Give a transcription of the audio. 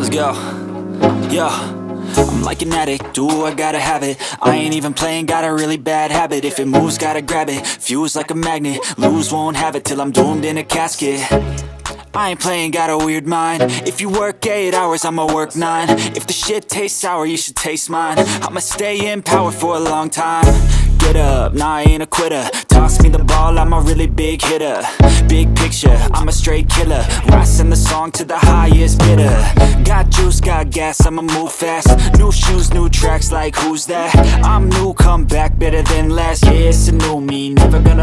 Let's go. Yo, I'm like an addict, ooh, I gotta have it. I ain't even playing, got a really bad habit. If it moves, gotta grab it, fuse like a magnet. Lose, won't have it till I'm doomed in a casket. I ain't playing, got a weird mind. If you work 8 hours, I'ma work 9. If the shit tastes sour, you should taste mine. I'ma stay in power for a long time. Get up, nah, I ain't a quitter. Toss me the ball, I'm a really big hitter. Big picture, I'm a straight killer. I send the song to the highest bidder. Got juice, got gas, I'ma move fast. New shoes, new tracks, like who's that? I'm new, come back, better than last. Yeah, it's a new me, never gonna